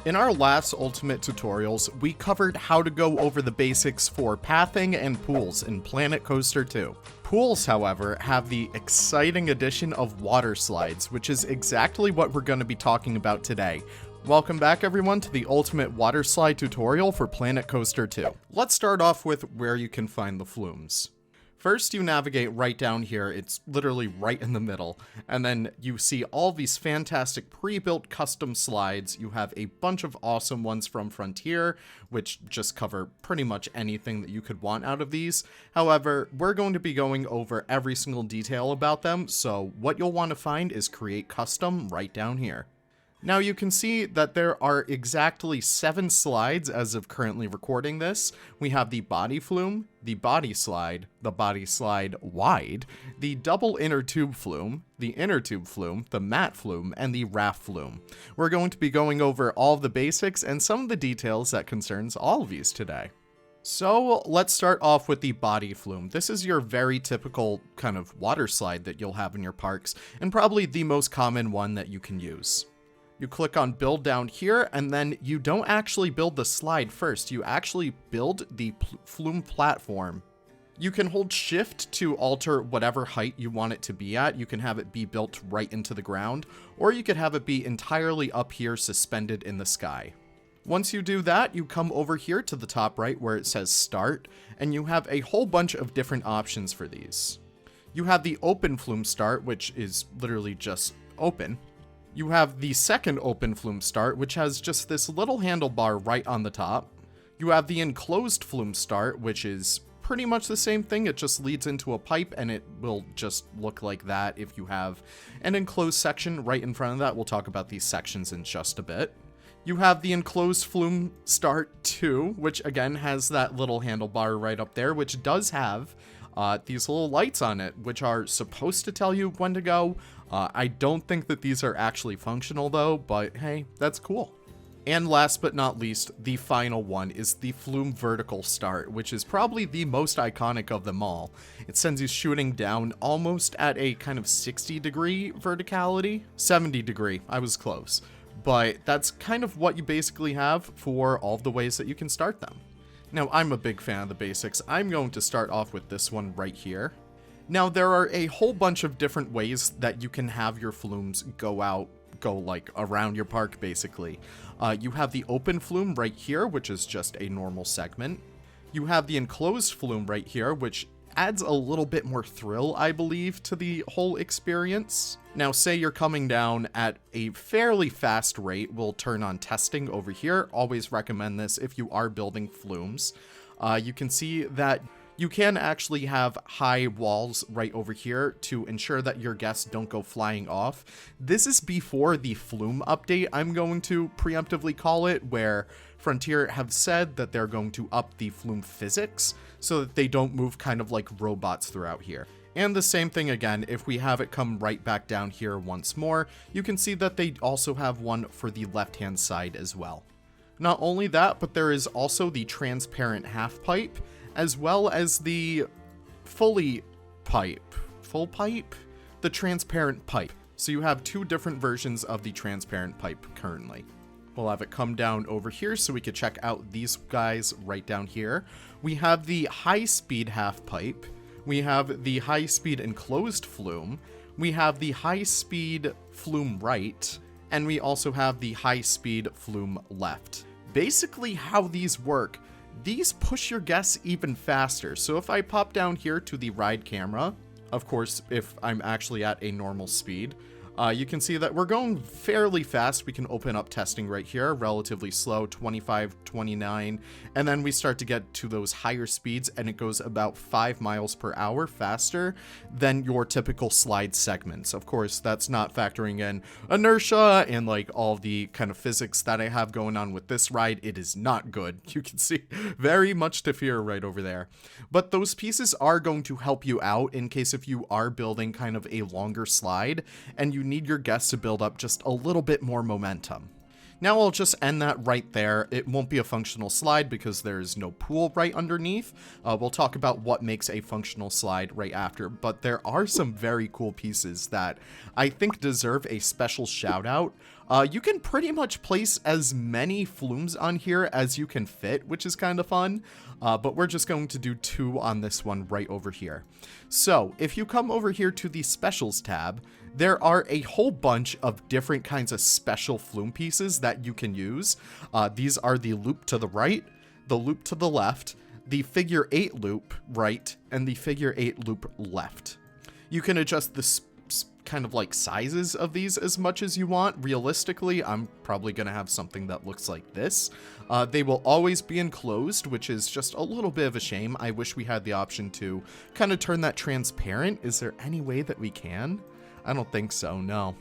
In our last Ultimate tutorials, we covered how to go over the basics for pathing and pools in Planet Coaster 2. Pools, however, have the exciting addition of water slides, which is exactly what we're going to be talking about today. Welcome back everyone to the Ultimate Water Slide tutorial for Planet Coaster 2. Let's start off with where you can find the flumes. First, you navigate right down here, it's literally right in the middle, and then you see all these fantastic pre-built custom slides. You have a bunch of awesome ones from Frontier, which just cover pretty much anything that you could want out of these. However, we're going to be going over every single detail about them, so what you'll want to find is Create Custom right down here. Now you can see that there are exactly 7 slides as of currently recording this. We have the body flume, the body slide wide, the double inner tube flume, the inner tube flume, the mat flume, and the raft flume. We're going to be going over all of the basics and some of the details that concerns all of these today. So let's start off with the body flume. This is your very typical kind of water slide that you'll have in your parks, and probably the most common one that you can use. You click on build down here, and then you don't actually build the slide first. You actually build the flume platform. You can hold shift to alter whatever height you want it to be at. You can have it be built right into the ground, or you could have it be entirely up here suspended in the sky. Once you do that, you come over here to the top right where it says start, and you have a whole bunch of different options for these. You have the open flume start, which is literally just open. You have the second open flume start, which has just this little handlebar right on the top. You have the enclosed flume start, which is pretty much the same thing. It just leads into a pipe, and it will just look like that if you have an enclosed section right in front of that. We'll talk about these sections in just a bit. You have the enclosed flume start 2, which again has that little handlebar right up there, which does have these little lights on it, which are supposed to tell you when to go. I don't think that these are actually functional though, but hey, that's cool. And last but not least, the final one is the Flume vertical start, which is probably the most iconic of them all. It sends you shooting down almost at a kind of 60-degree verticality. 70-degree, I was close. But that's kind of what you basically have for all of the ways that you can start them. Now, I'm a big fan of the basics. I'm going to start off with this one right here. Now, there are a whole bunch of different ways that you can have your flumes go like around your park, basically. You have the open flume right here, which is just a normal segment. You have the enclosed flume right here, which adds a little bit more thrill, I believe, to the whole experience. Now, say you're coming down at a fairly fast rate. We'll turn on testing over here. Always recommend this if you are building flumes. You can see that you can actually have high walls right over here to ensure that your guests don't go flying off. This is before the Flume update, I'm going to preemptively call it, where Frontier have said that they're going to up the Flume physics so that they don't move kind of like robots throughout here. And the same thing again, if we have it come right back down here once more, you can see that they also have one for the left-hand side as well. Not only that, but there is also the transparent half pipe, as well as the full pipe, the transparent pipe. So you have 2 different versions of the transparent pipe currently. We'll have it come down over here so we could check out these guys right down here. We have the high-speed half pipe. We have the high-speed enclosed flume. We have the high-speed flume right. And we also have the high-speed flume left. Basically, how these work, these push your guests even faster. So if I pop down here to the ride camera, of course, if I'm actually at a normal speed, you can see that we're going fairly fast. We can open up testing right here, relatively slow, 25, 29, and then we start to get to those higher speeds, and it goes about 5 miles per hour faster than your typical slide segments. Of course, that's not factoring in inertia and like all the kind of physics that I have going on with this ride. It is not good. You can see very much to fear right over there. But those pieces are going to help you out in case if you are building kind of a longer slide and you need your guests to build up just a little bit more momentum. Now I'll just end that right there. It won't be a functional slide because there's no pool right underneath. We'll talk about what makes a functional slide right after, but there are some very cool pieces that I think deserve a special shout out. You can pretty much place as many flumes on here as you can fit, which is kind of fun, but we're just going to do 2 on this one right over here. So if you come over here to the specials tab, there are a whole bunch of different kinds of special flume pieces that you can use. These are the loop to the right, the loop to the left, the figure 8 loop right, and the figure 8 loop left. You can adjust the kind of like sizes of these as much as you want. Realistically, I'm probably going to have something that looks like this. They will always be enclosed, which is just a little bit of a shame. I wish we had the option to kind of turn that transparent. Is there any way that we can? I don't think so, no.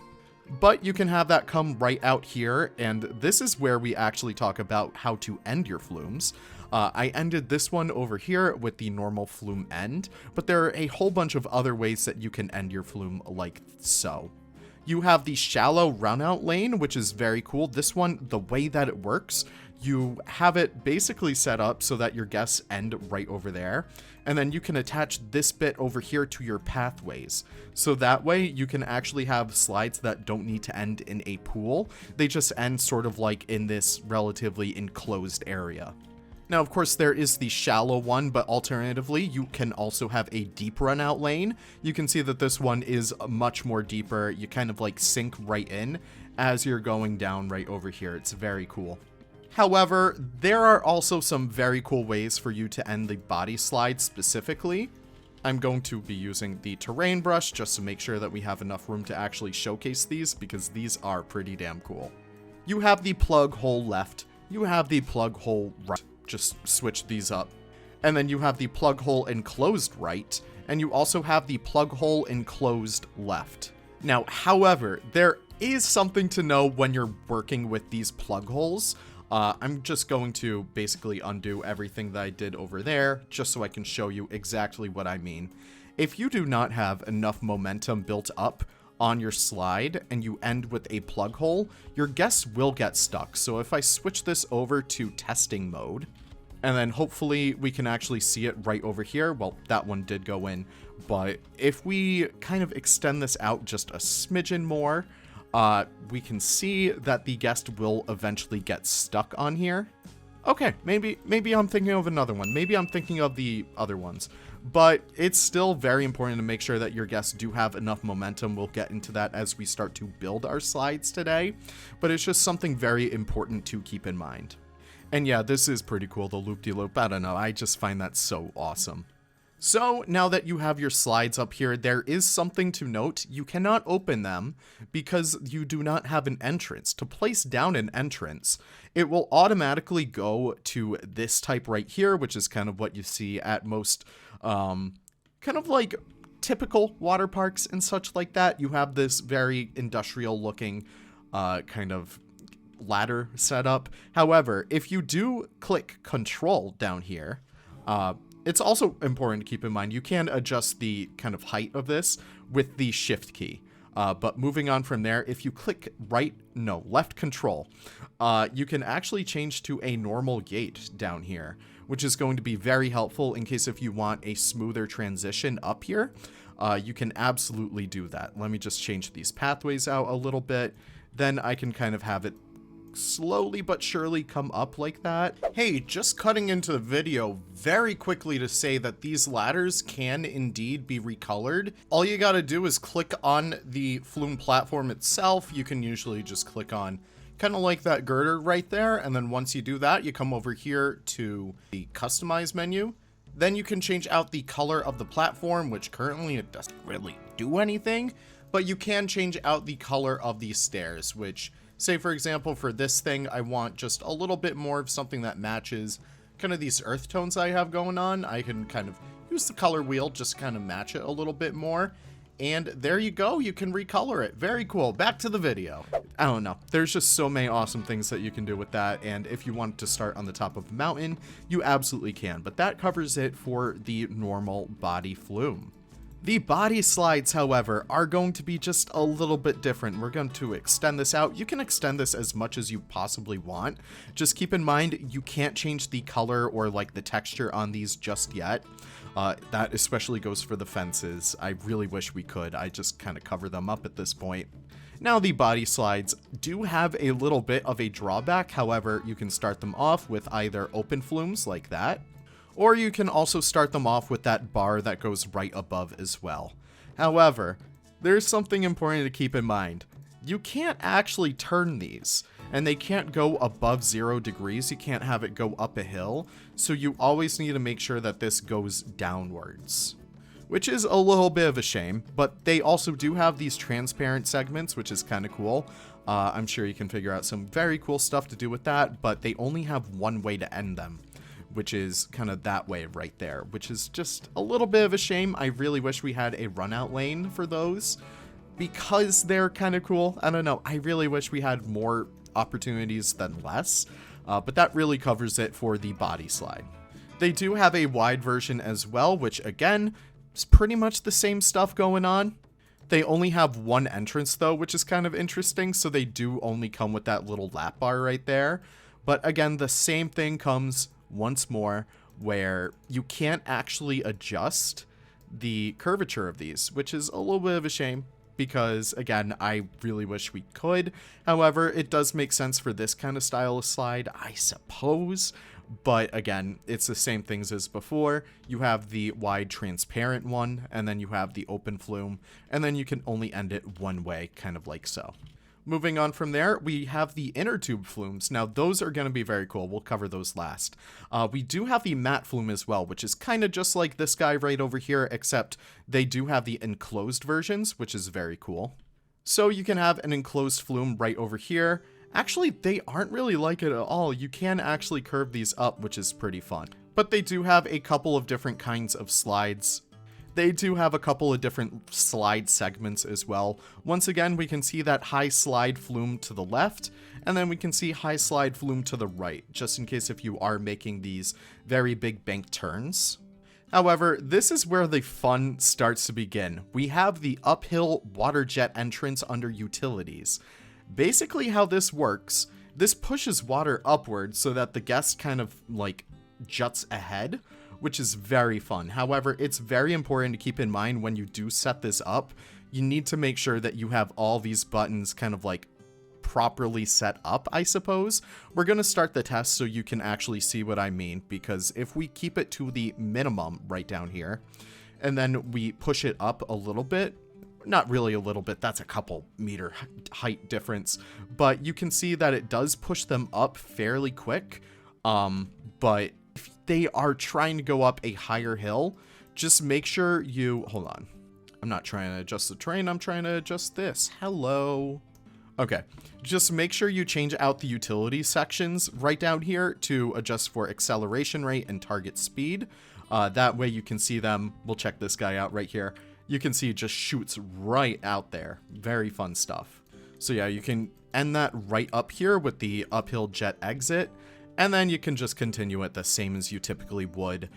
But you can have that come right out here, and this is where we actually talk about how to end your flumes. I ended this one over here with the normal flume end, but there are a whole bunch of other ways that you can end your flume like so. You have the shallow runout lane, which is very cool. This one, the way that it works, you have it basically set up so that your guests end right over there. And then you can attach this bit over here to your pathways. So that way you can actually have slides that don't need to end in a pool. They just end sort of like in this relatively enclosed area. Now, of course, there is the shallow one, but alternatively, you can also have a deep run out lane. You can see that this one is much more deeper. You kind of like sink right in as you're going down right over here. It's very cool. However, there are also some very cool ways for you to end the body slide specifically. I'm going to be using the terrain brush just to make sure that we have enough room to actually showcase these, because these are pretty damn cool. You have the plug hole left. You have the plug hole right. Just switch these up. And then you have the plug hole enclosed right, and you also have the plug hole enclosed left. Now, however, there is something to know when you're working with these plug holes. I'm just going to basically undo everything that I did over there, just so I can show you exactly what I mean. If you do not have enough momentum built up on your slide and you end with a plug hole, your guests will get stuck. So if I switch this over to testing mode, and then hopefully we can actually see it right over here. Well, that one did go in, but if we kind of extend this out just a smidgen more, we can see that the guest will eventually get stuck on here. Okay, maybe I'm thinking of another one. Maybe I'm thinking of the other ones. But it's still very important to make sure that your guests do have enough momentum. We'll get into that as we start to build our slides today. But it's just something very important to keep in mind. And yeah, this is pretty cool, the loop-de-loop. I don't know, I just find that so awesome. So now that you have your slides up here, there is something to note. You cannot open them because you do not have an entrance. To place down an entrance, it will automatically go to this type right here, which is kind of what you see at most kind of like typical water parks and such like that. You have this very industrial looking kind of ladder setup. However, if you do click control down here, it's also important to keep in mind you can adjust the kind of height of this with the shift key. But moving on from there, if you click left control, you can actually change to a normal gate down here, which is going to be very helpful in case if you want a smoother transition up here. You can absolutely do that. Let me just change these pathways out a little bit. Then I can kind of have it slowly but surely come up like that. Hey, just cutting into the video very quickly to say that these ladders can indeed be recolored. All you gotta do is click on the Flume platform itself. You can usually just click on kind of like that girder right there, and then once you do that, you come over here to the customize menu. Then you can change out the color of the platform, which currently it doesn't really do anything, but you can change out the color of these stairs, which, say for example, for this thing, I want just a little bit more of something that matches kind of these earth tones I have going on. I can kind of use the color wheel, just kind of match it a little bit more. And there you go, you can recolor it. Very cool. Back to the video. I don't know. There's just so many awesome things that you can do with that. And if you want to start on the top of a mountain, you absolutely can. But that covers it for the normal body flume. The body slides, however, are going to be just a little bit different. We're going to extend this out. You can extend this as much as you possibly want. Just keep in mind, you can't change the color or like the texture on these just yet. That especially goes for the fences. I really wish we could. I just kind of cover them up at this point. Now, the body slides do have a little bit of a drawback. However, you can start them off with either open flumes like that, or you can also start them off with that bar that goes right above as well. However, there's something important to keep in mind. You can't actually turn these, and they can't go above 0 degrees. You can't have it go up a hill, so you always need to make sure that this goes downwards, which is a little bit of a shame, but they also do have these transparent segments, which is kind of cool. I'm sure you can figure out some very cool stuff to do with that, but they only have one way to end them, which is kind of that way right there, which is just a little bit of a shame. I really wish we had a run out lane for those because they're kind of cool. I don't know. I really wish we had more opportunities than less, but that really covers it for the body slide. They do have a wide version as well, which again, is pretty much the same stuff going on. They only have one entrance though, which is kind of interesting. So they do only come with that little lap bar right there. But again, the same thing comes once more, where you can't actually adjust the curvature of these, which is a little bit of a shame because, again, I really wish we could. However, it does make sense for this kind of style of slide, I suppose. But again, it's the same things as before. You have the wide transparent one, and then you have the open flume, and then you can only end it one way, kind of like so. Moving on from there, we have the inner tube flumes. Now, those are going to be very cool. We'll cover those last. We do have the matte flume as well, which is kind of just like this guy right over here, except they do have the enclosed versions, which is very cool. So you can have an enclosed flume right over here. Actually, they aren't really like it at all. You can actually curve these up, which is pretty fun. But they do have a couple of different kinds of slides. They do have a couple of different slide segments as well. Once again, we can see that high slide flume to the left, and then we can see high slide flume to the right, just in case if you are making these very big bank turns. However, this is where the fun starts to begin. We have the uphill water jet entrance under utilities. Basically how this works, this pushes water upwards so that the guest kind of like juts ahead, which is very fun. However, it's very important to keep in mind when you do set this up, you need to make sure that you have all these buttons kind of like properly set up, I suppose. We're going to start the test so you can actually see what I mean, because if we keep it to the minimum right down here, and then we push it up a little bit, not really a little bit, that's a couple meter height difference, but you can see that it does push them up fairly quick, but if they are trying to go up a higher hill, just make sure you, hold on, I'm not trying to adjust the train, I'm trying to adjust this, hello. Okay, just make sure you change out the utility sections right down here to adjust for acceleration rate and target speed. That way you can see them, we'll check this guy out right here. You can see it just shoots right out there. Very fun stuff. So yeah, you can end that right up here with the uphill jet exit, and then you can just continue it the same as you typically would.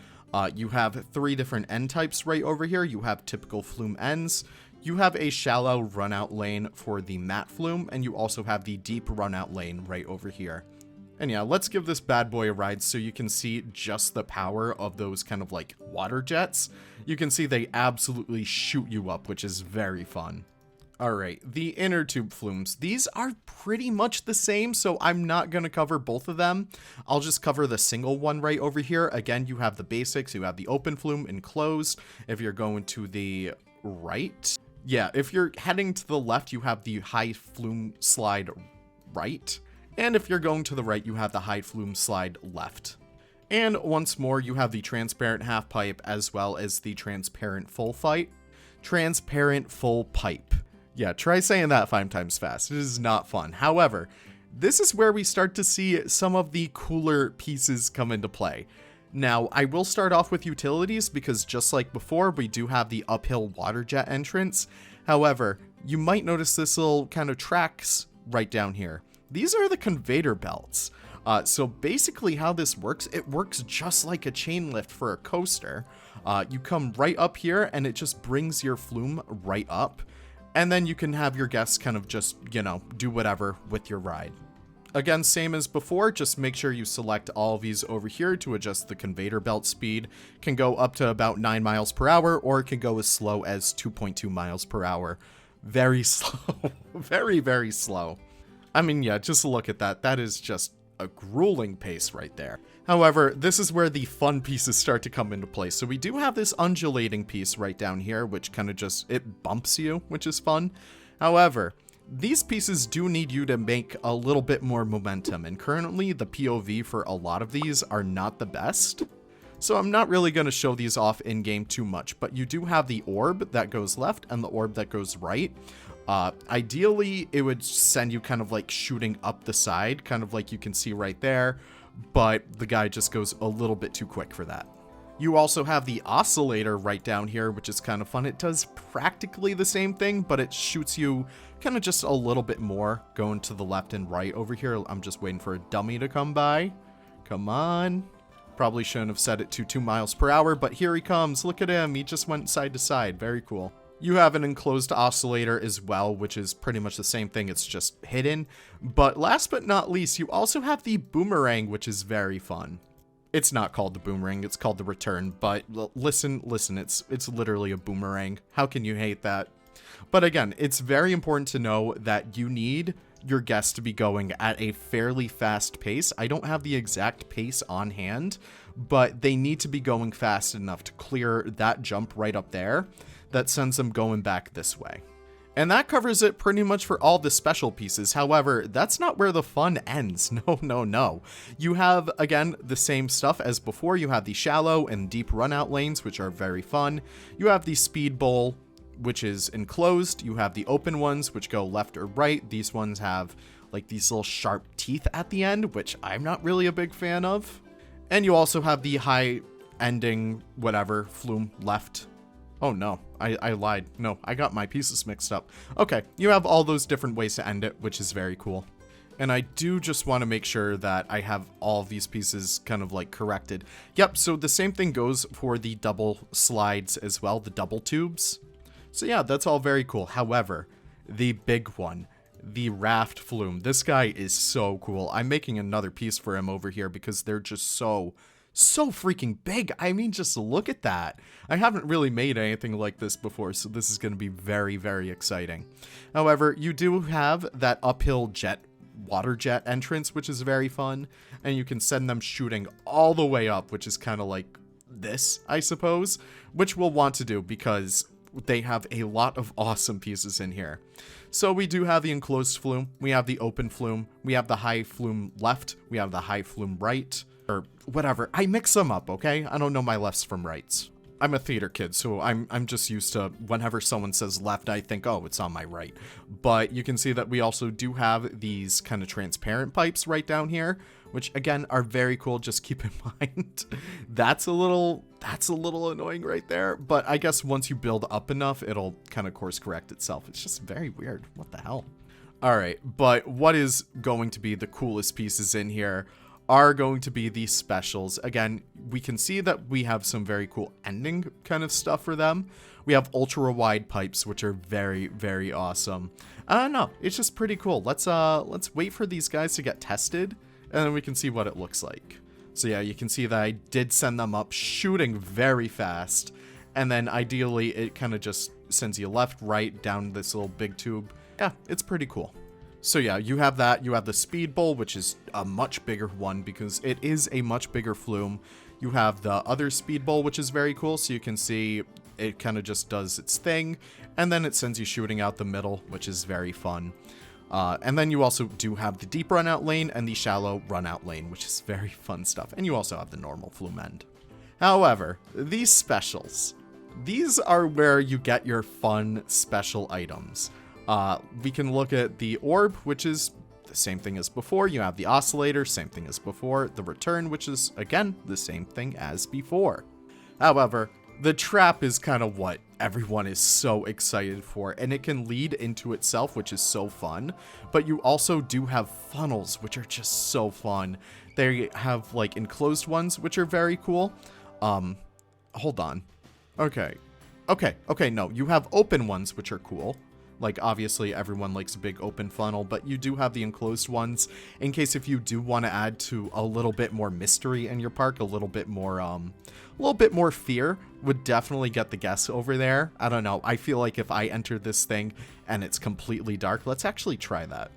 You have 3 different end types right over here. You have typical flume ends. You have a shallow runout lane for the matte flume, and you also have the deep runout lane right over here. And yeah, let's give this bad boy a ride so you can see just the power of those kind of like water jets. You can see they absolutely shoot you up, which is very fun. Alright, the inner tube flumes. These are pretty much the same, so I'm not going to cover both of them. I'll just cover the single one right over here. Again, you have the basics. You have the open flume enclosed. If you're going to the right, yeah, if you're heading to the left, you have the high flume slide right. And if you're going to the right, you have the high flume slide left. And once more, you have the transparent half pipe as well as the transparent full pipe. Transparent full pipe. Yeah, try saying that 5 times fast. It is not fun. However, this is where we start to see some of the cooler pieces come into play. Now, I will start off with utilities because just like before, we do have the uphill water jet entrance. However, you might notice this little kind of tracks right down here. These are the conveyor belts. So basically how this works, it works just like a chain lift for a coaster. You come right up here and it just brings your flume right up. And then you can have your guests kind of just, you know, do whatever with your ride. Again, same as before, just make sure you select all of these over here to adjust the conveyor belt speed. Can go up to about 9 miles per hour, or it can go as slow as 2.2 miles per hour. Very slow. Very, very slow. I mean, yeah, just look at that. That is just a grueling pace right there. However, this is where the fun pieces start to come into play. So we do have this undulating piece right down here, which kind of just, it bumps you, which is fun. However, these pieces do need you to make a little bit more momentum, and currently the POV for a lot of these are not the best. So I'm not really going to show these off in-game too much, but you do have the orb that goes left and the orb that goes right. Ideally, it would send you kind of like shooting up the side, kind of like you can see right there, but the guy just goes a little bit too quick for that. You also have the oscillator right down here, which is kind of fun. It does practically the same thing, but it shoots you kind of just a little bit more going to the left and right over here. I'm just waiting for a dummy to come by. Come on. Probably shouldn't have set it to 2 miles per hour, but here he comes. Look at him. He just went side to side. Very cool. You have an enclosed oscillator as well, which is pretty much the same thing. It's just hidden. But last but not least, you also have the boomerang, which is very fun. It's not called the boomerang, it's called the return, but listen, it's literally a boomerang. How can you hate that? But again, it's very important to know that you need your guests to be going at a fairly fast pace. I don't have the exact pace on hand, but they need to be going fast enough to clear that jump right up there that sends them going back this way. And that covers it pretty much for all the special pieces. However, that's not where the fun ends. No. You have, again, the same stuff as before. You have the shallow and deep run-out lanes, which are very fun. You have the speed bowl, which is enclosed. You have the open ones, which go left or right. These ones have, like, these little sharp teeth at the end, which I'm not really a big fan of. And you also have the high ending, whatever, flume left. Oh no, I lied. No, I got my pieces mixed up. Okay, you have all those different ways to end it, which is very cool. And I do just want to make sure that I have all of these pieces kind of like corrected. Yep, so the same thing goes for the double slides as well, the double tubes. So yeah, that's all very cool. However, the big one, the Raft Flume. This guy is so cool. I'm making another piece for him over here because they're just so freaking big. I mean, just look at that. I haven't really made anything like this before, so this is going to be very, very exciting. However, you do have that uphill water jet entrance, which is very fun, and you can send them shooting all the way up, which is kind of like this, I suppose, which we'll want to do because they have a lot of awesome pieces in here. So we do have the enclosed flume, we have the open flume, we have the high flume left, we have the high flume right, or whatever. I mix them up, okay? I don't know my lefts from rights. I'm a theater kid, so I'm just used to whenever someone says left, I think, oh, it's on my right. But you can see that we also do have these kind of transparent pipes right down here, which again are very cool. Just keep in mind that's a little annoying right there. But I guess once you build up enough, it'll kind of course correct itself. It's just very weird. What the hell? All right, but what is going to be the coolest pieces in here are going to be these specials. Again, we can see that we have some very cool ending kind of stuff for them. We have ultra wide pipes, which are very, very awesome. I don't know, it's just pretty cool. Let's wait for these guys to get tested, and then we can see what it looks like. So yeah, you can see that I did send them up shooting very fast, and then ideally it kind of just sends you left, right, down this little big tube. Yeah, it's pretty cool. So yeah, you have that. You have the speed bowl, which is a much bigger one because it is a much bigger flume. You have the other speed bowl, which is very cool. So you can see it kind of just does its thing. And then it sends you shooting out the middle, which is very fun. And then you also do have the deep run out lane and the shallow run out lane, which is very fun stuff. And you also have the normal flume end. However, these specials, these are where you get your fun special items. We can look at the orb, which is the same thing as before. You have the oscillator, same thing as before. The return, which is, again, the same thing as before. However, the trap is kind of what everyone is so excited for, and it can lead into itself, which is so fun. But you also do have funnels, which are just so fun. They have like enclosed ones, which are very cool. Hold on. Okay, no, you have open ones, which are cool. Like, obviously, everyone likes a big open funnel, but you do have the enclosed ones in case if you do want to add to a little bit more mystery in your park, a little bit more fear would definitely get the guests over there. I don't know. I feel like if I enter this thing and it's completely dark, let's actually try that.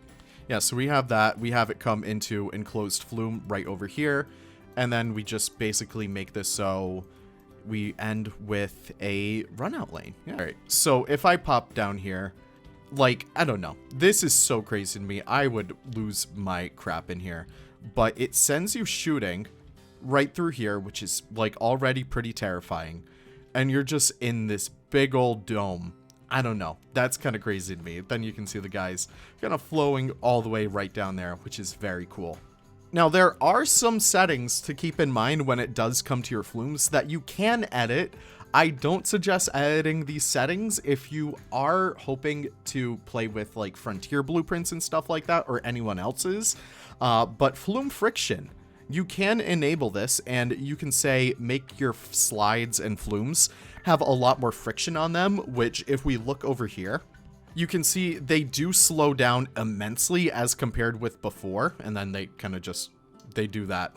Yeah, so we have that. We have it come into enclosed flume right over here, and then we just basically make this so we end with a run out lane. Yeah. All right, so if I pop down here, like, I don't know. This is so crazy to me. I would lose my crap in here. But it sends you shooting right through here, which is, like, already pretty terrifying. And you're just in this big old dome. I don't know. That's kind of crazy to me. Then you can see the guys kind of flowing all the way right down there, which is very cool. Now, there are some settings to keep in mind when it does come to your flumes that you can edit. I don't suggest editing these settings if you are hoping to play with like Frontier blueprints and stuff like that, or anyone else's. But flume friction, you can enable this, and you can say make your slides and flumes have a lot more friction on them, which if we look over here, you can see they do slow down immensely as compared with before, and then they kind of just, they do that.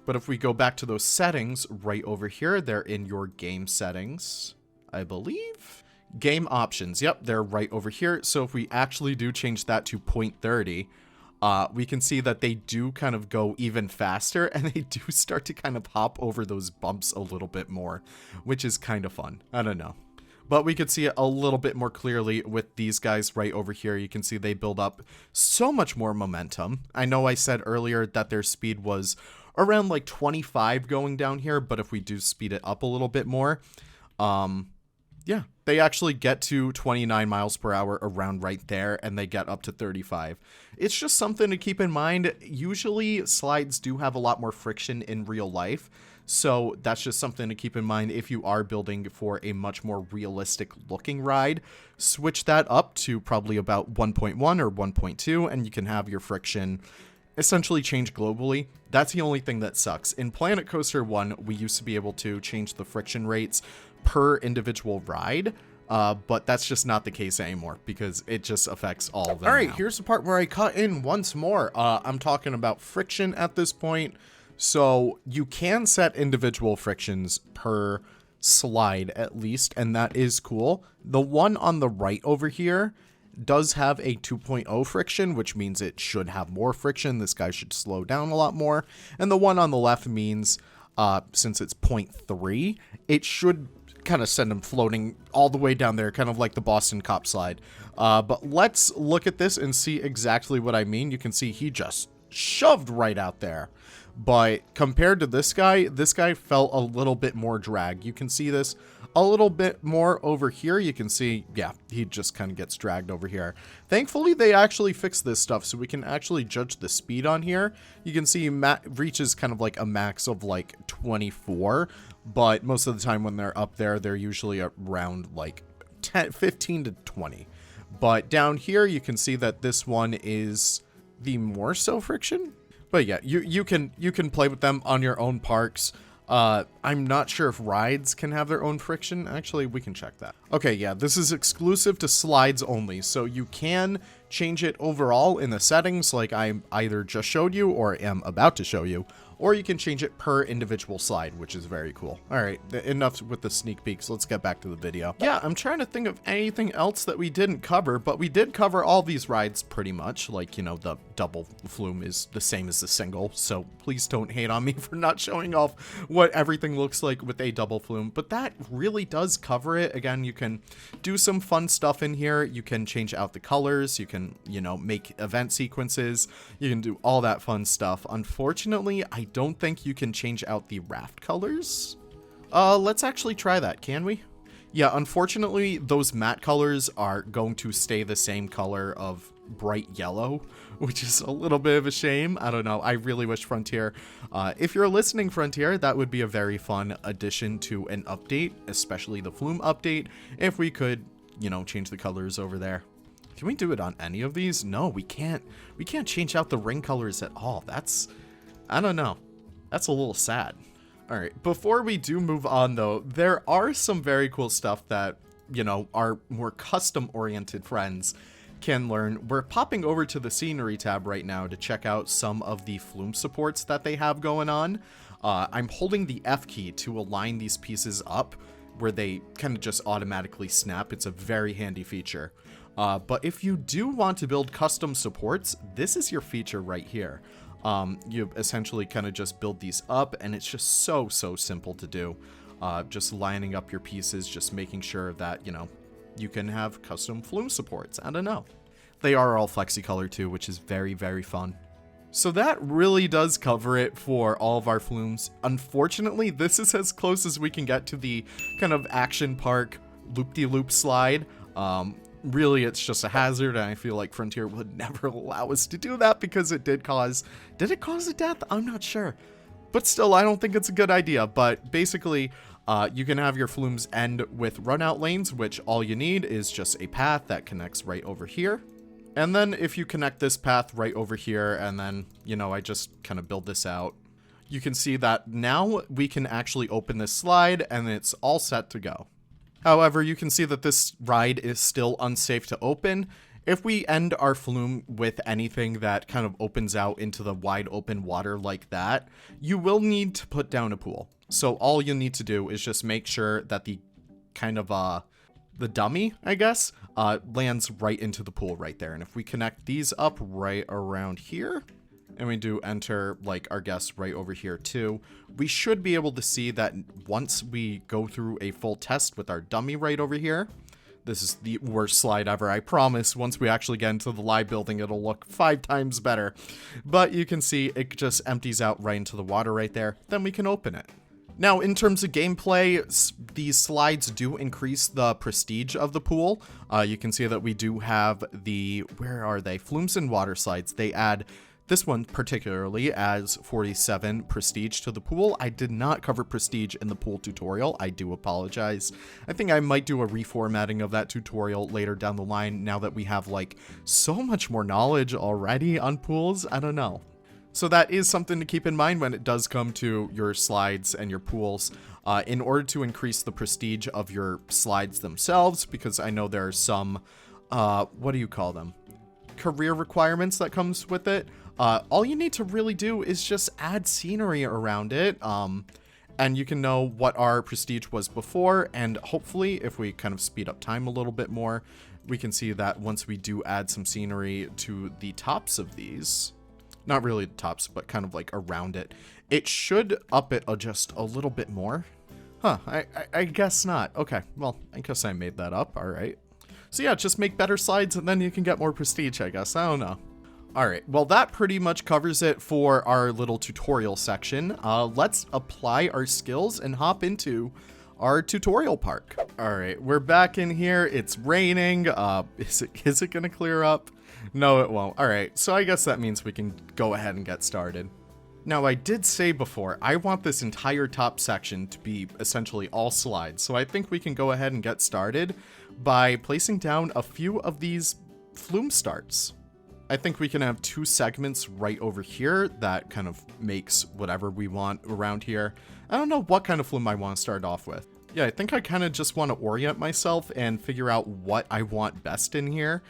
But if we go back to those settings right over here, they're in your game settings, I believe. Game options, yep, they're right over here. So if we actually do change that to 0.30, we can see that they do kind of go even faster, and they do start to kind of hop over those bumps a little bit more, which is kind of fun. I don't know. But we could see it a little bit more clearly with these guys right over here. You can see they build up so much more momentum. I know I said earlier that their speed was around like 25 going down here, but if we do speed it up a little bit more, yeah, they actually get to 29 miles per hour around right there, and they get up to 35. It's just something to keep in mind. Usually slides do have a lot more friction in real life, so that's just something to keep in mind if you are building for a much more realistic looking ride. Switch that up to probably about 1.1 or 1.2, and you can have your friction essentially change globally. That's the only thing that sucks. In Planet Coaster 1, we used to be able to change the friction rates per individual ride, but that's just not the case anymore because it just affects all of them. All right, here's the part where I cut in once more. I'm talking about friction at this point. So you can set individual frictions per slide at least, and that is cool. The one on the right over here does have a 2.0 friction, which means it should have more friction. This guy should slow down a lot more. And the one on the left means, since it's 0.3, it should kind of send him floating all the way down there, kind of like the Boston Cop slide. But let's look at this and see exactly what I mean. You can see he just shoved right out there. But compared to this guy felt a little bit more drag. You can see this a little bit more over here. You can see, yeah, he just kind of gets dragged over here. Thankfully, they actually fixed this stuff, so we can actually judge the speed on here. You can see reaches kind of like a max of like 24, but most of the time when they're up there, they're usually around like 15 to 20. But down here, you can see that this one is the more so friction. But yeah, you can play with them on your own parks. I'm not sure if rides can have their own friction. Actually, we can check that. Okay, yeah, this is exclusive to slides only, so you can change it overall in the settings like I either just showed you or am about to show you, or you can change it per individual slide, which is very cool. All right, enough with the sneak peeks. Let's get back to the video. Yeah, I'm trying to think of anything else that we didn't cover, but we did cover all these rides pretty much. Like, you know, the double flume is the same as the single, so please don't hate on me for not showing off what everything looks like with a double flume, but that really does cover it. Again, you can do some fun stuff in here. You can change out the colors. You can, you know, make event sequences. You can do all that fun stuff. Unfortunately, I don't think you can change out the raft colors. Let's actually try that, can we? Yeah, unfortunately, those matte colors are going to stay the same color of bright yellow, which is a little bit of a shame. I don't know. I really wish Frontier, if you're listening, Frontier, that would be a very fun addition to an update, especially the Flume update, if we could, you know, change the colors over there. Can we do it on any of these? No, we can't. We can't change out the ring colors at all. That's, I don't know. That's a little sad. All right, before we do move on though, there are some very cool stuff that, you know, our more custom-oriented friends can learn. We're popping over to the scenery tab right now to check out some of the Flume supports that they have going on. I'm holding the F key to align these pieces up where they kind of just automatically snap. It's a very handy feature. But if you do want to build custom supports, this is your feature right here. You essentially kind of just build these up, and it's just so simple to do. Just lining up your pieces, just making sure that, you know, you can have custom Flume supports. I don't know. They are all FlexiColor too, which is very fun. So that really does cover it for all of our Flumes. Unfortunately, this is as close as we can get to the kind of action park loop-de-loop slide. Really, it's just a hazard, and I feel like Frontier would never allow us to do that because it did it cause a death? I'm not sure. But still, I don't think it's a good idea. But basically, you can have your Flumes end with runout lanes, which all you need is just a path that connects right over here. And then if you connect this path right over here, and then, you know, I just kind of build this out, you can see that now we can actually open this slide, and it's all set to go. However, you can see that this ride is still unsafe to open. If we end our Flume with anything that kind of opens out into the wide open water like that, you will need to put down a pool. So all you need to do is just make sure that the kind of, the dummy, I guess, lands right into the pool right there. And if we connect these up right around here, and we do enter like our guest right over here too, we should be able to see that once we go through a full test with our dummy right over here. This is the worst slide ever, I promise. Once we actually get into the live building, it'll look 5 times better. But you can see it just empties out right into the water right there. Then we can open it. Now, in terms of gameplay, these slides do increase the prestige of the pool. You can see that we do have the, where are they? Flumes and water slides. They add this one particularly adds 47 prestige to the pool. I did not cover prestige in the pool tutorial. I do apologize. I think I might do a reformatting of that tutorial later down the line now that we have like so much more knowledge already on pools. I don't know. So that is something to keep in mind when it does come to your slides and your pools. In order to increase the prestige of your slides themselves, because I know there are some, what do you call them? Career requirements that comes with it. All you need to really do is just add scenery around it, and you can know what our prestige was before, and hopefully if we kind of speed up time a little bit more, we can see that once we do add some scenery to the tops of these, not really the tops, but kind of like around it, it should up it just a little bit more. Huh, I guess not. Okay, well, I guess I made that up, alright. So yeah, just make better slides and then you can get more prestige, I guess. I don't know. Alright, well that pretty much covers it for our little tutorial section. Let's apply our skills and hop into our tutorial park. Alright, we're back in here. It's raining. Is it gonna clear up? No, it won't. Alright, so I guess that means we can go ahead and get started. Now, I did say before, I want this entire top section to be essentially all slides, so I think we can go ahead and get started by placing down a few of these Flume starts. I think we can have 2 segments right over here that kind of makes whatever we want around here. I don't know what kind of Flume I want to start off with. Yeah, I think I kind of just want to orient myself and figure out what I want best in here,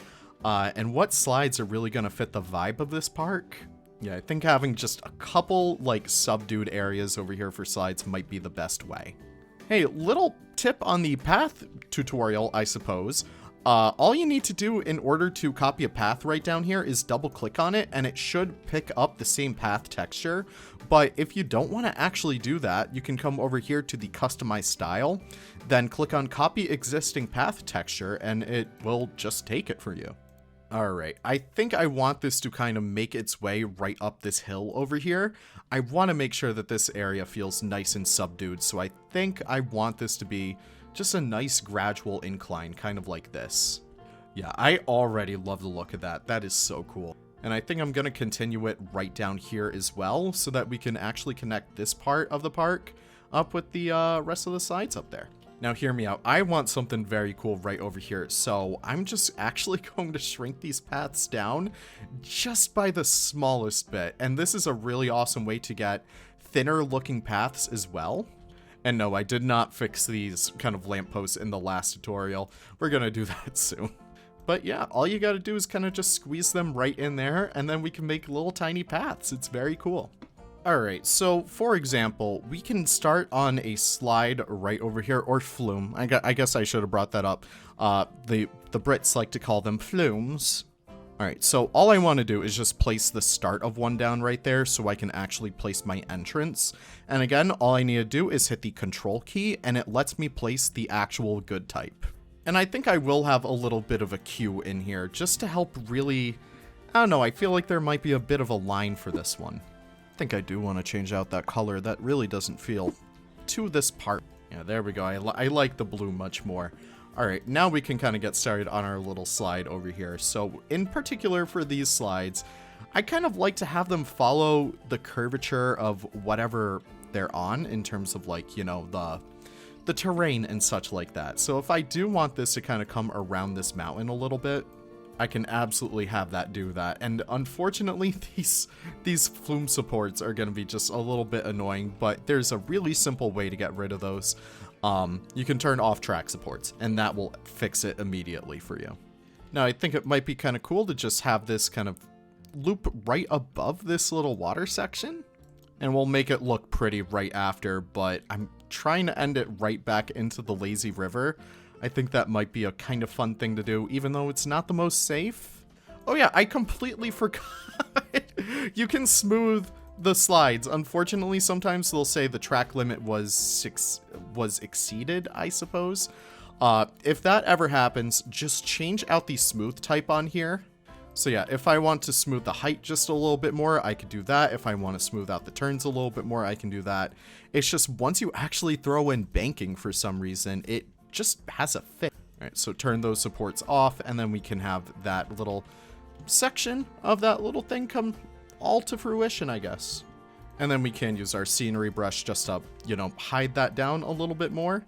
and what slides are really going to fit the vibe of this park. Yeah, I think having just a couple, like, subdued areas over here for slides might be the best way. Hey, little tip on the path tutorial, I suppose. All you need to do in order to copy a path right down here is double click on it, and it should pick up the same path texture. But if you don't want to actually do that, you can come over here to the customize style, then click on copy existing path texture, and it will just take it for you. Alright, I think I want this to kind of make its way right up this hill over here. I want to make sure that this area feels nice and subdued, so I think I want this to be just a nice gradual incline, kind of like this. Yeah, I already love the look of that. That is so cool. And I think I'm going to continue it right down here as well so that we can actually connect this part of the park up with the rest of the slides up there. Now hear me out. I want something very cool right over here. So I'm just actually going to shrink these paths down just by the smallest bit. And this is a really awesome way to get thinner looking paths as well. And no, I did not fix these kind of lampposts in the last tutorial. We're going to do that soon. But yeah, all you got to do is kind of just squeeze them right in there, and then we can make little tiny paths. It's very cool. Alright, so for example, we can start on a slide right over here, or flume. I guess I should have brought that up. The Brits like to call them flumes. Alright, so all I want to do is just place the start of one down right there so I can actually place my entrance. And again, all I need to do is hit the control key, and it lets me place the actual good type. And I think I will have a little bit of a queue in here just to help really, I don't know, I feel like there might be a bit of a line for this one. I think I do want to change out that color. That really doesn't feel to this part. Yeah, there we go. I like the blue much more. Alright, now we can kind of get started on our little slide over here. So in particular for these slides, I kind of like to have them follow the curvature of whatever they're on in terms of like, you know, the terrain and such like that. So if I do want this to kind of come around this mountain a little bit, I can absolutely have that do that. And unfortunately, these flume supports are going to be just a little bit annoying, but there's a really simple way to get rid of those. You can turn off track supports, and that will fix it immediately for you. Now, I think it might be kind of cool to just have this kind of loop right above this little water section, and we'll make it look pretty right after, but I'm trying to end it right back into the lazy river. I think that might be a kind of fun thing to do, even though it's not the most safe. Oh yeah, I completely forgot. You can smooth the slides. Unfortunately, sometimes they'll say the track limit was exceeded, I suppose. If that ever happens, just change out the smooth type on here. So yeah, if I want to smooth the height just a little bit more, I could do that. If I want to smooth out the turns a little bit more, I can do that. It's just once you actually throw in banking for some reason, it just has a fit. All right, so turn those supports off, and then we can have that little section of that little thing come all to fruition, I guess. And then we can use our scenery brush just to, you know, hide that down a little bit more,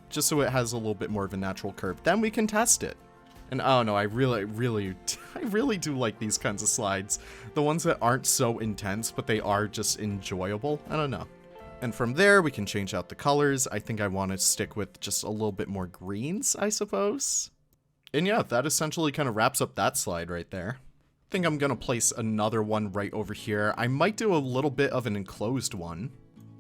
just so it has a little bit more of a natural curve. Then we can test it. And I don't know, I really do like these kinds of slides. The ones that aren't so intense, but they are just enjoyable. I don't know. And from there, we can change out the colors. I think I want to stick with just a little bit more greens, I suppose. And yeah, that essentially kind of wraps up that slide right there. I think I'm going to place another one right over here. I might do a little bit of an enclosed one.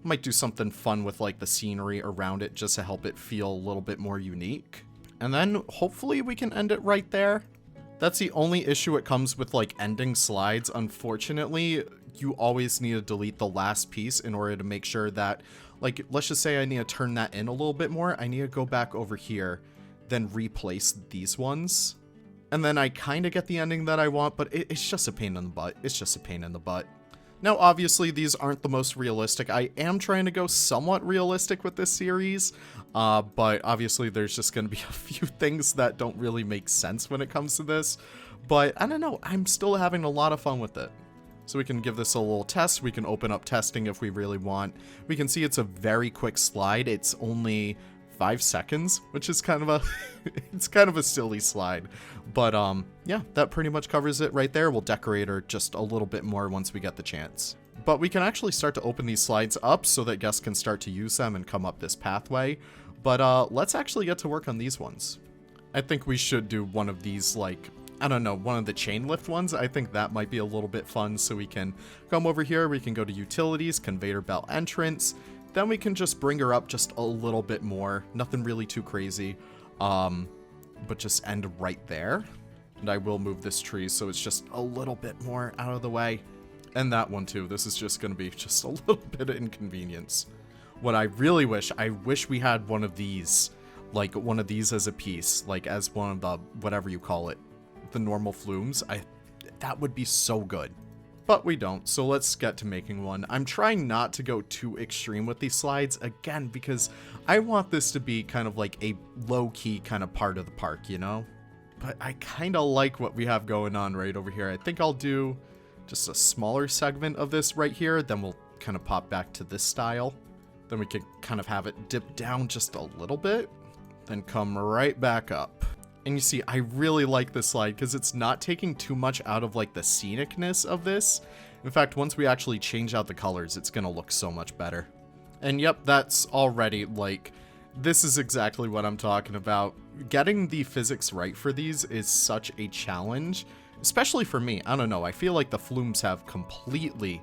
Might do something fun with like the scenery around it just to help it feel a little bit more unique. And then hopefully we can end it right there. That's the only issue it comes with like ending slides. Unfortunately, you always need to delete the last piece in order to make sure that, like, let's just say I need to turn that in a little bit more. I need to go back over here, then replace these ones. And then I kind of get the ending that I want, but it's just a pain in the butt. It's just a pain in the butt. Now, obviously, these aren't the most realistic. I am trying to go somewhat realistic with this series, but obviously there's just going to be a few things that don't really make sense when it comes to this. But I don't know, I'm still having a lot of fun with it. So we can give this a little test. We can open up testing if we really want. We can see it's a very quick slide. It's only 5 seconds, which is kind of a it's kind of a silly slide. But yeah, that pretty much covers it right there. We'll decorate her just a little bit more once we get the chance. But we can actually start to open these slides up so that guests can start to use them and come up this pathway. But let's actually get to work on these ones. I think we should do one of these, like, I don't know, one of the chain lift ones. I think that might be a little bit fun. So we can come over here. We can go to utilities, conveyor belt entrance. Then we can just bring her up just a little bit more. Nothing really too crazy. But just end right there. And I will move this tree so it's just a little bit more out of the way. And that one too. This is just going to be just a little bit of inconvenience. What I really wish, I wish we had one of these. Like one of these as a piece. Like as one of the, whatever you call it. The normal flumes. That would be so good. But we don't, so let's get to making one. I'm trying not to go too extreme with these slides, again, because I want this to be kind of like a low-key kind of part of the park, you know? but I kind of like what we have going on right over here. I think I'll do just a smaller segment of this right here, then we'll kind of pop back to this style. Then we can kind of have it dip down just a little bit, then come right back up. And you see, I really like this slide because it's not taking too much out of like the scenicness of this. In fact, once we actually change out the colors, it's gonna look so much better. And yep, that's already like, this is exactly what I'm talking about. Getting the physics right for these is such a challenge, especially for me. I don't know, I feel like the Flumes have completely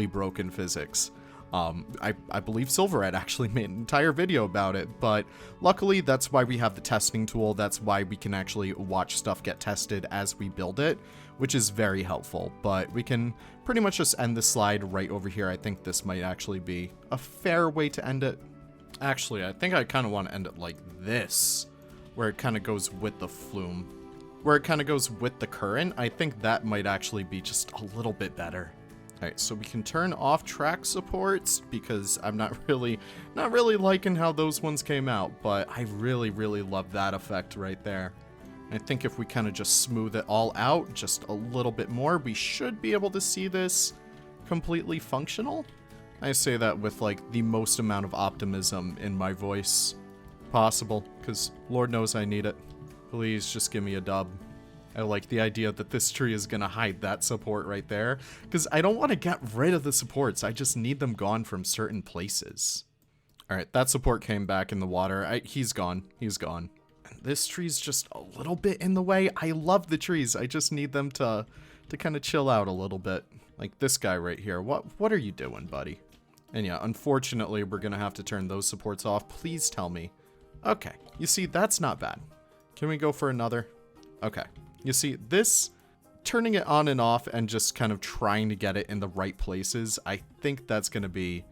broken physics. I believe Silver Red actually made an entire video about it, but luckily that's why we have the testing tool. That's why we can actually watch stuff get tested as we build it, which is very helpful. But we can pretty much just end the slide right over here. I think this might actually be a fair way to end it. Actually, I think I kind of want to end it like this, where it kind of goes with the Flume. Where it kind of goes with the current. I think that might actually be just a little bit better. Alright, so we can turn off track supports because I'm not really liking how those ones came out, but I really love that effect right there. I think if we kind of just smooth it all out just a little bit more, we should be able to see this completely functional. I say that with like the most amount of optimism in my voice possible, because Lord knows I need it. Please just give me a dub. I like the idea that this tree is going to hide that support right there, because I don't want to get rid of the supports. I just need them gone from certain places. Alright, that support came back in the water. He's gone. He's gone. And this tree's just a little bit in the way. I love the trees. I just need them to kind of chill out a little bit. Like this guy right here. What are you doing, buddy? And yeah, unfortunately, we're going to have to turn those supports off. Please tell me. Okay, you see, that's not bad. Can we go for another? Okay. You see, this, turning it on and off and just kind of trying to get it in the right places, I think that's going to be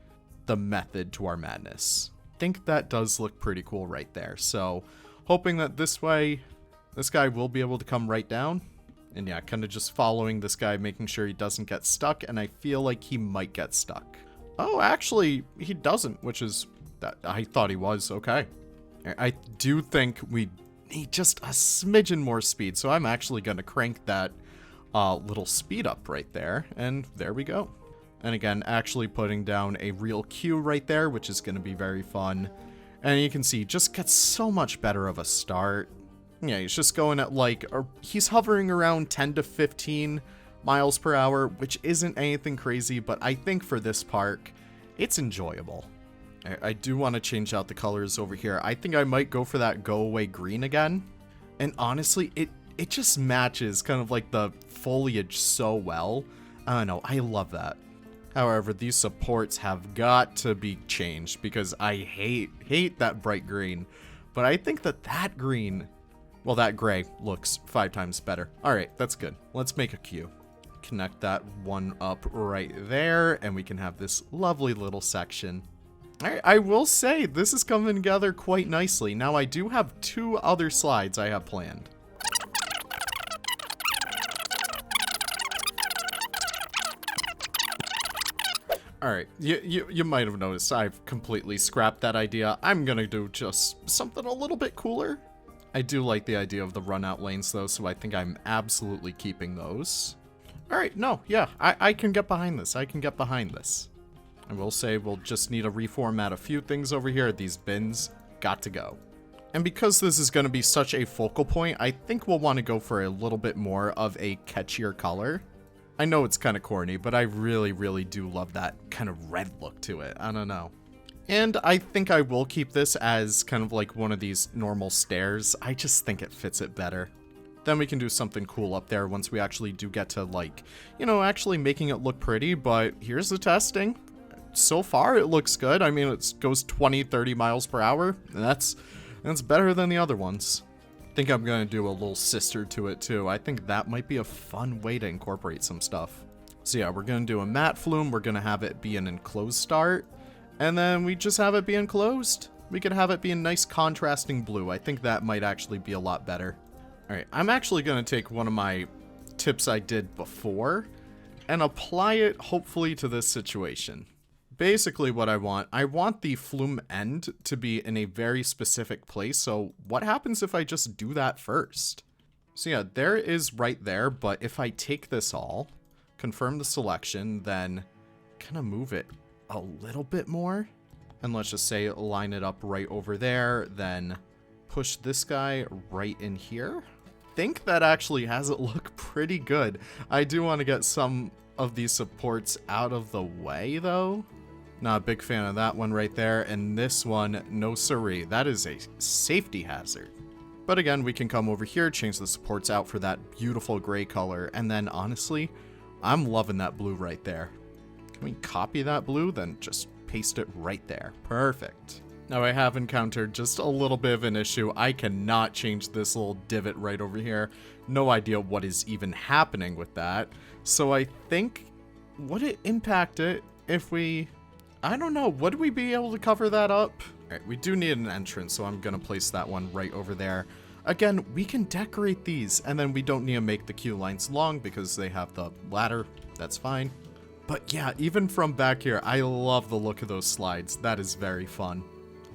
the method to our madness. I think that does look pretty cool right there. So, hoping that this way, this guy will be able to come right down. And yeah, kind of just following this guy, making sure he doesn't get stuck, and I feel like he might get stuck. Oh, actually, he doesn't, which is, that I thought he was. Okay. I do think we need just a smidgen more speed, so I'm actually going to crank that little speed up right there, and there we go. And again, actually putting down a real cue right there, which is going to be very fun. And you can see, just gets so much better of a start. Yeah, he's just going at like, he's hovering around 10 to 15 miles per hour, which isn't anything crazy, but I think for this park, it's enjoyable. I do want to change out the colors over here. I think I might go for that go away green again. And honestly, it just matches kind of like the foliage so well. I don't know, I love that. However, these supports have got to be changed because I hate that bright green. But I think that green, well, that gray looks 5 times better. All right, that's good. Let's make a queue. Connect that one up right there, and we can have this lovely little section. I will say, this is coming together quite nicely. Now, I do have 2 other slides I have planned. Alright, you might have noticed I've completely scrapped that idea. I'm gonna do just something a little bit cooler. I do like the idea of the run-out lanes, though, so I think I'm absolutely keeping those. Alright, no, yeah, I can get behind this. I can get behind this. I will say we'll just need to reformat a few things over here. These bins got to go. And because this is going to be such a focal point, I think we'll want to go for a little bit more of a catchier color. I know it's kind of corny, but I really do love that kind of red look to it. I don't know. And I think I will keep this as kind of like one of these normal stairs. I just think it fits it better. Then we can do something cool up there once we actually do get to, like, you know, actually making it look pretty. But here's the testing. So far, it looks good. I mean, it goes 20-30 miles per hour. And that's better than the other ones. I think I'm going to do a little sister to it, too. I think that might be a fun way to incorporate some stuff. So yeah, we're going to do a matte flume. We're going to have it be an enclosed start. And then we just have it be enclosed. We could have it be a nice contrasting blue. I think that might actually be a lot better. Alright, I'm actually going to take one of my tips I did before and apply it, hopefully, to this situation. basically what I want the flume end to be in a very specific place. So what happens if I just do that first? So yeah, there is right there, but if I take this all, confirm the selection, then kind of move it a little bit more, and let's just say line it up right over there, then push this guy right in here. Think that actually has it look pretty good. I do want to get some of these supports out of the way though. Not a big fan of that one right there, and this one, no siree. That is a safety hazard. But again, we can come over here, change the supports out for that beautiful gray color, and then honestly, I'm loving that blue right there. Can we copy that blue, then just paste it right there? Perfect. Now I have encountered just a little bit of an issue. I cannot change this little divot right over here. No idea what is even happening with that. So I think, would it impact it if we... I don't know, would we be able to cover that up? Alright, we do need an entrance, so I'm gonna place that one right over there. Again, we can decorate these, and then we don't need to make the queue lines long because they have the ladder. That's fine. But yeah, even from back here, I love the look of those slides. That is very fun.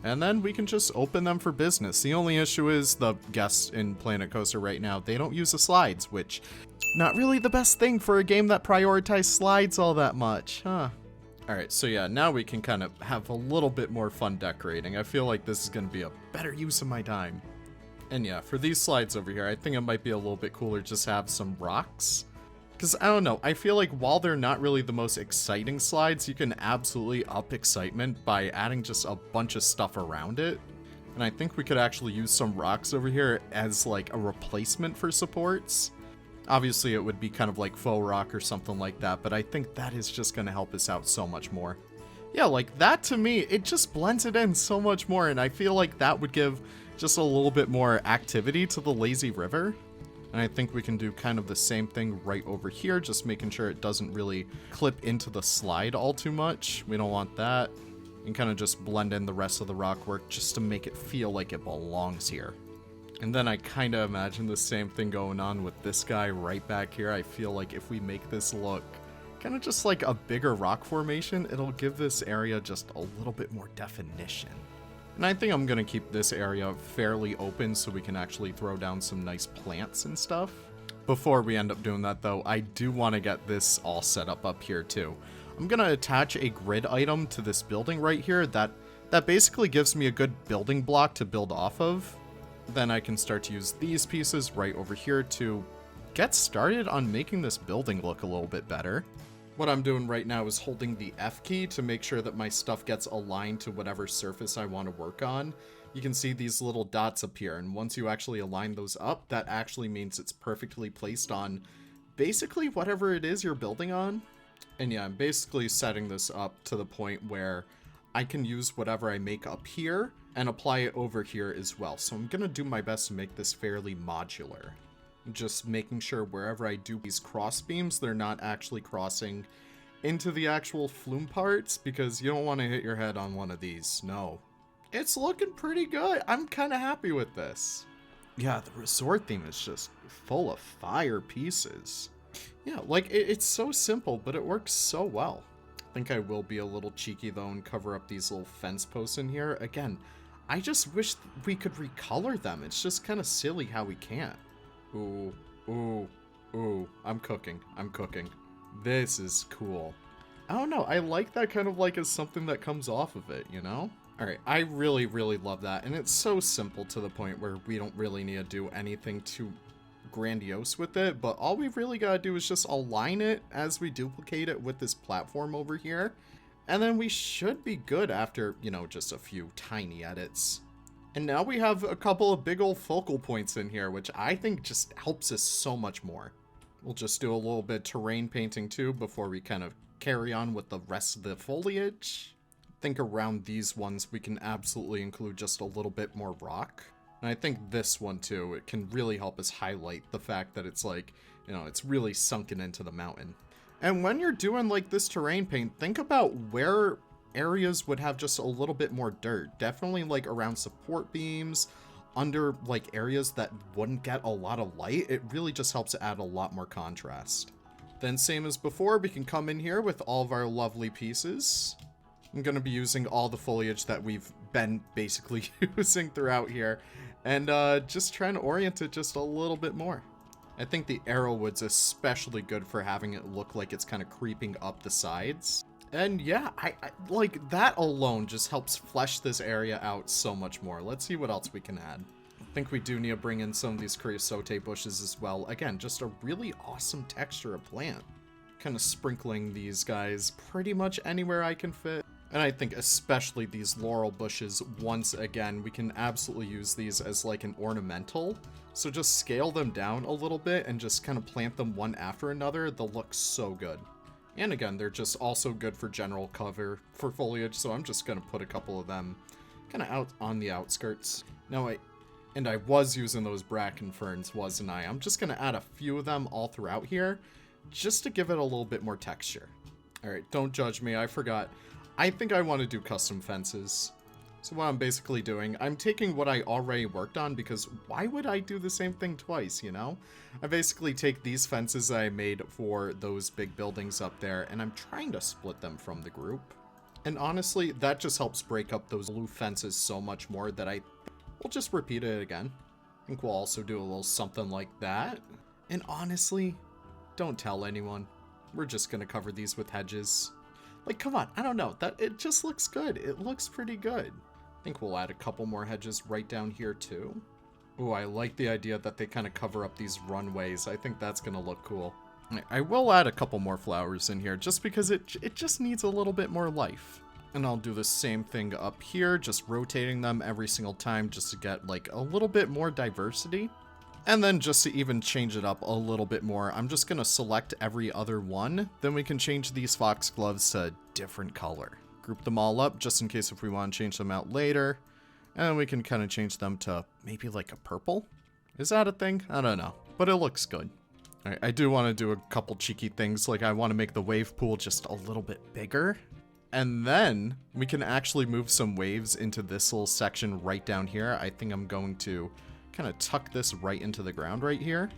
And then we can just open them for business. The only issue is the guests in Planet Coaster right now, they don't use the slides, which not really the best thing for a game that prioritizes slides all that much, huh? Alright, so yeah, now we can kind of have a little bit more fun decorating. I feel like this is going to be a better use of my time. And yeah, for these slides over here, I think it might be a little bit cooler just have some rocks. Because, I don't know, I feel like while they're not really the most exciting slides, you can absolutely up excitement by adding just a bunch of stuff around it. And I think we could actually use some rocks over here as like a replacement for supports. Obviously, it would be kind of like faux rock or something like that, but I think that is just going to help us out so much more. Yeah, like that to me, it just blends it in so much more, and I feel like that would give just a little bit more activity to the lazy river. And I think we can do kind of the same thing right over here, just making sure it doesn't really clip into the slide all too much. We don't want that. And kind of just blend in the rest of the rock work just to make it feel like it belongs here. And then I kind of imagine the same thing going on with this guy right back here. I feel like if we make this look kind of just like a bigger rock formation, it'll give this area just a little bit more definition. And I think I'm going to keep this area fairly open so we can actually throw down some nice plants and stuff. Before we end up doing that though, I do want to get this all set up here too. I'm going to attach a grid item to this building right here that basically gives me a good building block to build off of. Then I can start to use these pieces right over here to get started on making this building look a little bit better. What I'm doing right now is holding the F key to make sure that my stuff gets aligned to whatever surface I want to work on. You can see these little dots appear, and once you actually align those up, that actually means it's perfectly placed on basically whatever it is you're building on. And yeah, I'm basically setting this up to the point where I can use whatever I make up here and apply it over here as well. So I'm going to do my best to make this fairly modular. Just making sure wherever I do these cross beams, they're not actually crossing into the actual flume parts, because you don't want to hit your head on one of these. No. It's looking pretty good. I'm kind of happy with this. Yeah, the resort theme is just full of fire pieces. Yeah, like it's so simple, but it works so well. I think I will be a little cheeky though and cover up these little fence posts in here. Again, I just wish we could recolor them. It's just kind of silly how we can't. Ooh, ooh, ooh. I'm cooking. This is cool. I don't know. I like that kind of like as something that comes off of it, you know? Alright, I really, really love that. And it's so simple to the point where we don't really need to do anything too grandiose with it. But all we've really got to do is just align it as we duplicate it with this platform over here. And then we should be good after, you know, just a few tiny edits. And now we have a couple of big old focal points in here, which I think just helps us so much more. We'll just do a little bit of terrain painting too before we kind of carry on with the rest of the foliage. I think around these ones we can absolutely include just a little bit more rock. And I think this one too, it can really help us highlight the fact that it's like, you know, it's really sunken into the mountain. And when you're doing like this terrain paint, think about where areas would have just a little bit more dirt. Definitely like around support beams, under like areas that wouldn't get a lot of light. It really just helps add a lot more contrast. Then same as before, we can come in here with all of our lovely pieces. I'm going to be using all the foliage that we've been basically using throughout here, and just trying to orient it just a little bit more. I think the arrowwood's especially good for having it look like it's kind of creeping up the sides. And yeah, I like that alone just helps flesh this area out so much more. Let's see what else we can add. I think we do need to bring in some of these creosote bushes as well. Again, just a really awesome texture of plant. Kind of sprinkling these guys pretty much anywhere I can fit. And I think especially these laurel bushes, once again, we can absolutely use these as like an ornamental. So just scale them down a little bit and just kind of plant them one after another. They'll look so good. And again, they're just also good for general cover for foliage. So I'm just going to put a couple of them kind of out on the outskirts. Now I was using those bracken ferns, wasn't I? I'm just going to add a few of them all throughout here, just to give it a little bit more texture. Alright, don't judge me, I forgot. I think I want to do custom fences. So what I'm basically doing, I'm taking what I already worked on, because why would I do the same thing twice, you know? I basically take these fences that I made for those big buildings up there, and I'm trying to split them from the group. And honestly, that just helps break up those blue fences so much more that we'll just repeat it again. I think we'll also do a little something like that. And honestly, don't tell anyone. We're just gonna cover these with hedges. Like, come on, I don't know. It just looks good. It looks pretty good. I think we'll add a couple more hedges right down here too. Ooh, I like the idea that they kind of cover up these runways. I think that's gonna look cool. I will add a couple more flowers in here just because it just needs a little bit more life. And I'll do the same thing up here, just rotating them every single time just to get like a little bit more diversity. And then just to even change it up a little bit more, I'm just going to select every other one. Then we can change these foxgloves to a different color. Group them all up just in case if we want to change them out later. And then we can kind of change them to maybe like a purple. Is that a thing? I don't know, but it looks good. All right, I do want to do a couple cheeky things. Like I want to make the wave pool just a little bit bigger. And then we can actually move some waves into this little section right down here. I think I'm going to kind of tuck this right into the ground right here.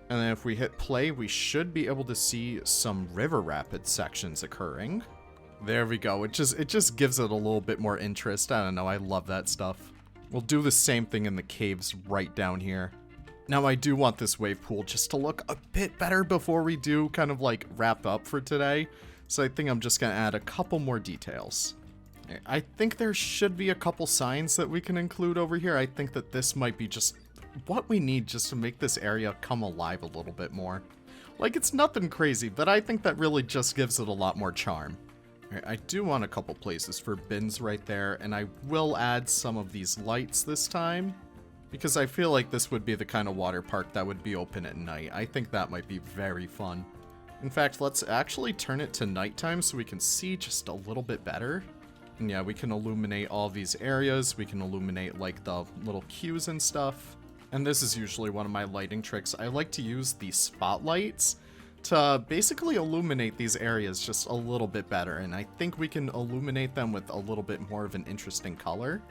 And then if we hit play, we should be able to see some river rapid sections occurring. There we go. It just gives it a little bit more interest. I don't know. I love that stuff. We'll do the same thing in the caves right down here. Now I do want this wave pool just to look a bit better before we do kind of like wrap up for today. So I think I'm just going to add a couple more details. I think there should be a couple signs that we can include over here. I think that this might be just what we need just to make this area come alive a little bit more. Like, it's nothing crazy, but I think that really just gives it a lot more charm. I do want a couple places for bins right there, and I will add some of these lights this time, because I feel like this would be the kind of water park that would be open at night. I think that might be very fun. In fact, let's actually turn it to nighttime so we can see just a little bit better. And yeah, we can illuminate all these areas. We can illuminate like the little cues and stuff. And this is usually one of my lighting tricks. I like to use the spotlights to basically illuminate these areas just a little bit better. And I think we can illuminate them with a little bit more of an interesting color.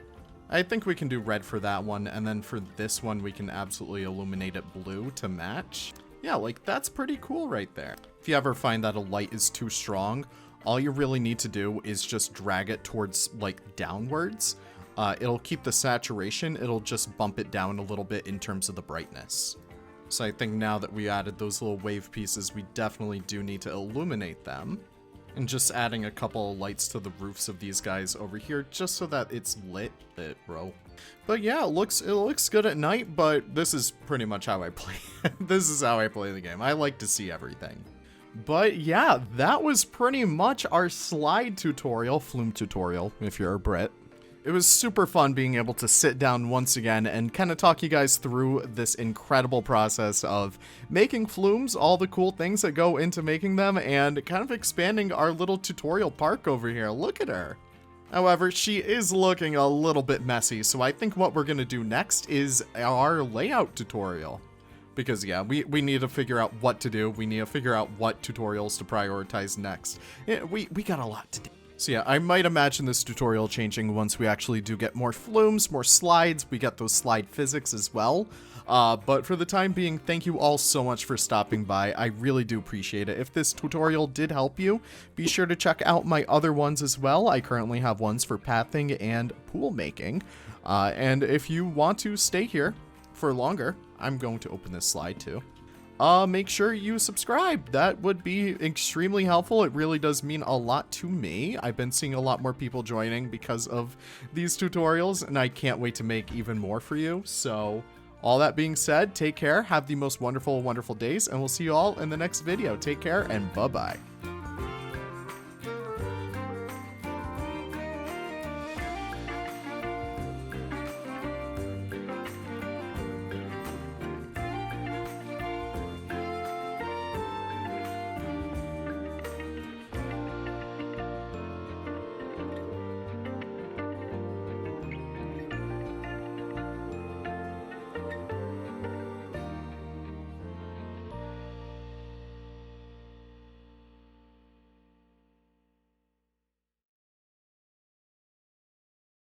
I think we can do red for that one. And then for this one, we can absolutely illuminate it blue to match. Yeah, like that's pretty cool right there. If you ever find that a light is too strong, all you really need to do is just drag it towards like downwards. It'll keep the saturation. It'll just bump it down a little bit in terms of the brightness. So I think now that we added those little wave pieces, we definitely do need to illuminate them. And just adding a couple of lights to the roofs of these guys over here just so that it's lit, bro. But yeah, it looks good at night, but this is pretty much how I play. This is how I play the game. I like to see everything. But yeah, that was pretty much our slide tutorial, Flume tutorial, if you're a Brit. It was super fun being able to sit down once again and kind of talk you guys through this incredible process of making flumes, all the cool things that go into making them, and kind of expanding our little tutorial park over here. Look at her. However, she is looking a little bit messy, so I think what we're going to do next is our layout tutorial. Because yeah, we need to figure out what to do. We need to figure out what tutorials to prioritize next. We got a lot to do. So yeah, I might imagine this tutorial changing once we actually do get more flumes, more slides. We get those slide physics as well. But for the time being, thank you all so much for stopping by. I really do appreciate it. If this tutorial did help you, be sure to check out my other ones as well. I currently have ones for pathing and pool making. And if you want to stay here for longer, I'm going to open this slide too. Make sure you subscribe. That would be extremely helpful. It really does mean a lot to me. I've been seeing a lot more people joining because of these tutorials, and I can't wait to make even more for you. So, all that being said, take care, have the most wonderful, wonderful days, and we'll see you all in the next video. Take care, and bye-bye.